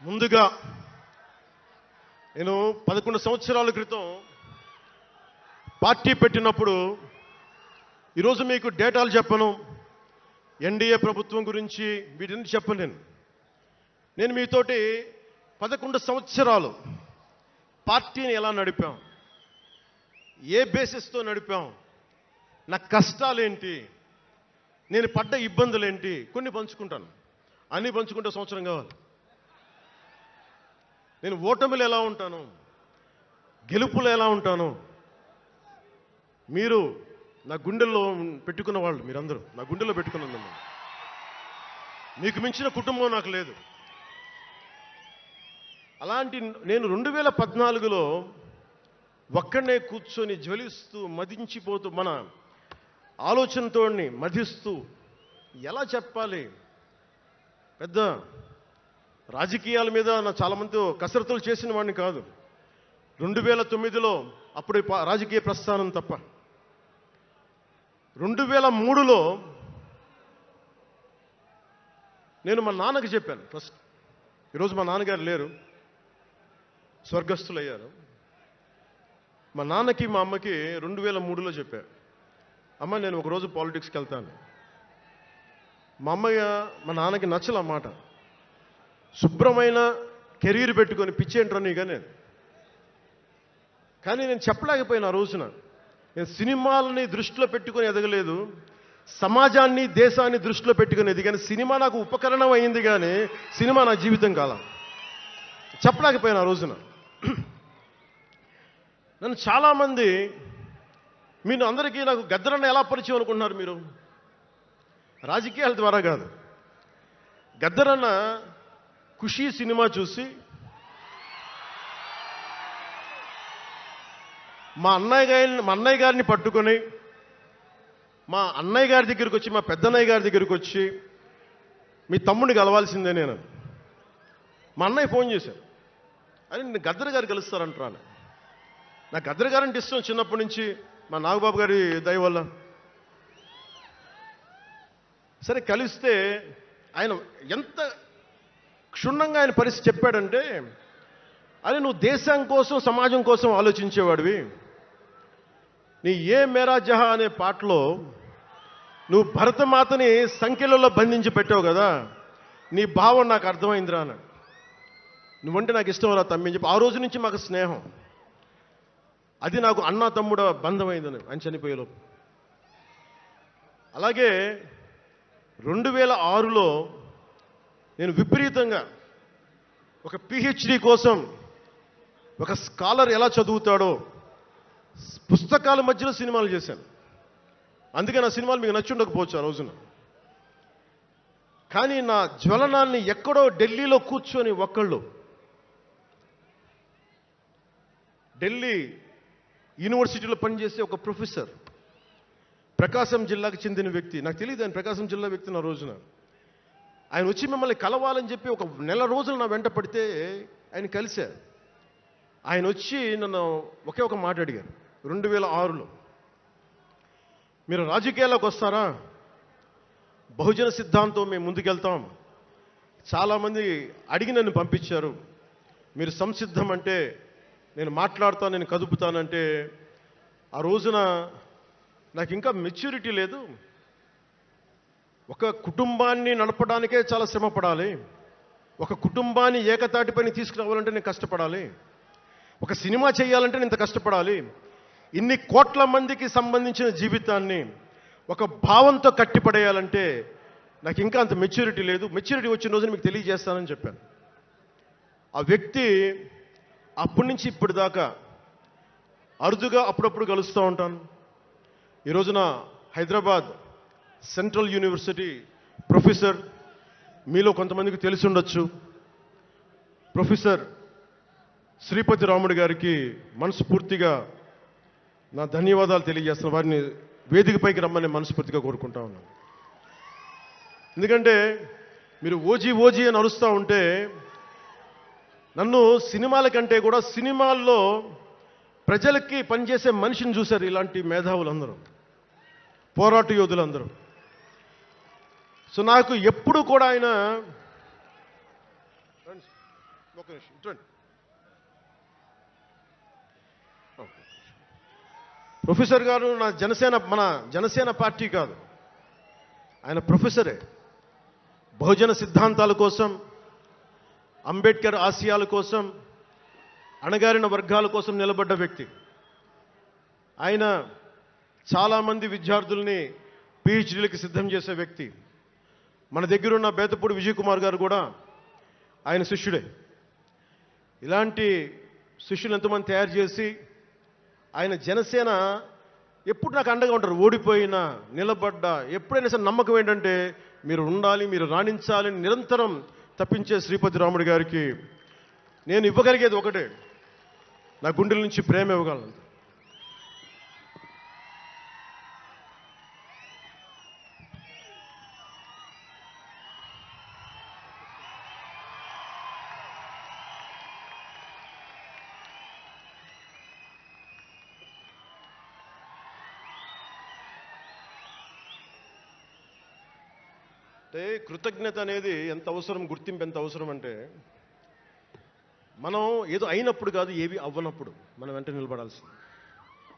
ముందుగా నేను 11 సంవత్సరాల క్రితం పార్టీ పెట్టినప్పుడు ఈరోజు మీకు డేటాలు చెప్పను, ఎన్డీఏ ప్రభుత్వం గురించి వీటిని చెప్పలేను. నేను మీతోటి 11 సంవత్సరాలు పార్టీని ఎలా నడిపాం, ఏ బేసిస్తో నడిపాం, నా కష్టాలేంటి, నేను పడ్డ ఇబ్బందులేంటి కొన్ని పంచుకుంటాను. అన్నీ పంచుకుంటే సంవత్సరం కావాలి. నేను ఓటమిలు ఎలా ఉంటాను, గెలుపులు ఎలా ఉంటాను, మీరు నా గుండెల్లో పెట్టుకున్న వాళ్ళు, మీరందరూ నా గుండెల్లో పెట్టుకున్న మీకు మించిన కుటుంబం నాకు లేదు. అలాంటి నేను 2014లో ఒక్కడనే కూర్చొని జ్వలిస్తూ మదించిపోతూ మన ఆలోచనతో మధిస్తూ ఎలా చెప్పాలి, పెద్ద రాజకీయాల మీద నా చాలామంది కసరత్తులు చేసిన వాడిని కాదు. 2009లో అప్పుడు రాజకీయ ప్రస్థానం తప్ప. 2003లో నేను మా నాన్నకి చెప్పాను ఫస్ట్. ఈరోజు మా నాన్నగారు లేరు, స్వర్గస్థులయ్యారు. మా నాన్నకి మా అమ్మకి 2003లో చెప్పారు, అమ్మ నేను ఒకరోజు పాలిటిక్స్కి వెళ్తాను. మా అమ్మయ్య మా నాన్నకి నచ్చల మాట. శుభ్రమైన కెరీర్ పెట్టుకొని పిచ్చేంట్రా నీకనే. కానీ నేను చెప్పలేకపోయినా ఆ రోజున. నేను సినిమాలని దృష్టిలో పెట్టుకొని ఎదగలేదు, సమాజాన్ని దేశాన్ని దృష్టిలో పెట్టుకొని ఎదిగాను. సినిమా నాకు ఉపకరణం అయింది కానీ సినిమా నా జీవితం కాలం. చెప్పలేకపోయినా ఆ రోజున. నన్ను చాలామంది, మీరు అందరికీ నాకు గద్దరన్న ఎలా పరిచయం అనుకుంటున్నారు మీరు? రాజకీయాల ద్వారా కాదు. గద్దరన్న ఖుషీ సినిమా చూసి మా అన్నయ్య గారిని పట్టుకొని మా అన్నయ్య గారి దగ్గరికి వచ్చి, మా పెద్దన్నయ్య గారి దగ్గరికి వచ్చి, మీ తమ్ముడిని కలవాల్సిందే నేను. మా అన్నయ్య ఫోన్ చేశాను, అని నేను గద్దర్ గారు కలుస్తారంటాను. నాకు గద్దర్ గారంటే ఇష్టం చిన్నప్పటి నుంచి, మా నాగబాబు గారి దయ వల్ల. సరే కలిస్తే ఆయన ఎంత క్షుణ్ణంగా ఆయన పరిస్థితి చెప్పాడంటే, అరే నువ్వు దేశం కోసం సమాజం కోసం ఆలోచించేవాడివి. నీ ఏ మేరా జహా అనే పాటలో నువ్వు భరతమాతని సంఖ్యలలో బంధించి పెట్టావు కదా, నీ భావం నాకు అర్థమైందిరా అన్నాడు. నువ్వంటే నాకు ఇష్టం రా తమ్మి అని చెప్పి ఆ రోజు నుంచి మాకు స్నేహం. అది నాకు అన్నా తమ్ముడ బంధమైందని ఆయన చనిపోయేలోపు. అలాగే 2006లో నేను విపరీతంగా ఒక పిహెచ్డి కోసం, ఒక స్కాలర్ ఎలా చదువుతాడో పుస్తకాల మధ్యలో సినిమాలు చేశాను. అందుకే నా సినిమాలు మీకు నచ్చి ఉండకపోవచ్చు ఆ రోజున. కానీ నా జ్వలనాన్ని ఎక్కడో ఢిల్లీలో కూర్చొని ఒక్కళ్ళు, ఢిల్లీ యూనివర్సిటీలో పనిచేసే ఒక ప్రొఫెసర్, ప్రకాశం జిల్లాకు చెందిన వ్యక్తి, నాకు తెలియదు ఆయన ప్రకాశం జిల్లా వ్యక్తి. నా రోజున ఆయన వచ్చి మిమ్మల్ని కలవాలని చెప్పి ఒక నెల రోజులు నా వెంట పడితే ఆయన కలిశారు. ఆయన వచ్చి నన్ను ఒకే ఒక మాట అడిగారు 2006లో, మీరు రాజకీయాల్లోకి వస్తారా? బహుజన సిద్ధాంతం మేము ముందుకెళ్తాం. చాలామంది అడిగి నన్ను పంపించారు, మీరు సంసిద్ధం అంటే నేను మాట్లాడతాను, నేను కదుపుతానంటే ఆ రోజున నాకు ఇంకా మెచ్యూరిటీ లేదు. ఒక కుటుంబాన్ని నడపడానికే చాలా శ్రమ పడాలి, ఒక కుటుంబాన్ని ఏకతాటిపైన తీసుకురావాలంటే నేను కష్టపడాలి, ఒక సినిమా చేయాలంటే నేను ఇంత కష్టపడాలి, ఇన్ని కోట్ల మందికి సంబంధించిన జీవితాన్ని ఒక భావంతో కట్టిపడేయాలంటే నాకు ఇంకా అంత మెచ్యూరిటీ లేదు. మెచ్యూరిటీ వచ్చిన రోజున మీకు తెలియజేస్తానని చెప్పాను. ఆ వ్యక్తి అప్పటి నుంచి ఇప్పటిదాకా అరుదుగా అప్పుడప్పుడు కలుస్తూ ఉంటాను. ఈ రోజున హైదరాబాద్ సెంట్రల్ యూనివర్సిటీ ప్రొఫెసర్, మీలో కొంతమందికి తెలిసి ఉండొచ్చు, ప్రొఫెసర్ శ్రీపతి రాముడు గారికి మనస్ఫూర్తిగా నా ధన్యవాదాలు తెలియజేస్తున్నాను. వారిని వేదికపైకి రమ్మని మనస్ఫూర్తిగా కోరుకుంటా ఉన్నాను. ఎందుకంటే మీరు ఓజీ ఓజీ అని అరుస్తూ ఉంటే, నన్ను సినిమాల కంటే కూడా సినిమాల్లో ప్రజలకి పనిచేసే మనిషిని చూశారు ఇలాంటి మేధావులందరూ, పోరాట యోధులందరూ. సో నాకు ఎప్పుడు కూడా ఆయన ఒక నిమిషం చూడండి. ప్రొఫెసర్ గారు మన జనసేన పార్టీ కాదు, ఆయన ప్రొఫెసరే. బహుజన సిద్ధాంతాల కోసం, అంబేద్కర్ ఆశయాల కోసం, అణగారిన వర్గాల కోసం నిలబడ్డ వ్యక్తి. ఆయన చాలామంది విద్యార్థుల్ని పిహెచ్డీలకి సిద్ధం చేసే వ్యక్తి. మన దగ్గరున్న బేతపూడి విజయ్ కుమార్ గారు కూడా ఆయన శిష్యుడే. ఇలాంటి శిష్యులు ఎంతమంది తయారు చేసి ఆయన జనసేన ఎప్పుడు నాకు అండగా ఉంటారు. ఓడిపోయినా నిలబడ్డా ఎప్పుడైనా సరే నమ్మకం ఏంటంటే మీరు ఉండాలి, మీరు రాణించాలని నిరంతరం తప్పించే శ్రీపతి రాముడు గారికి నేను ఇవ్వగలిగేది ఒకటే, నా గుండెల నుంచి ప్రేమ ఇవ్వగలను. అంటే కృతజ్ఞత అనేది ఎంత అవసరం, గుర్తింపు ఎంత అవసరం అంటే మనం ఏదో అయినప్పుడు కాదు, ఏవి అవ్వనప్పుడు మనం వెంట నిలబడాల్సింది.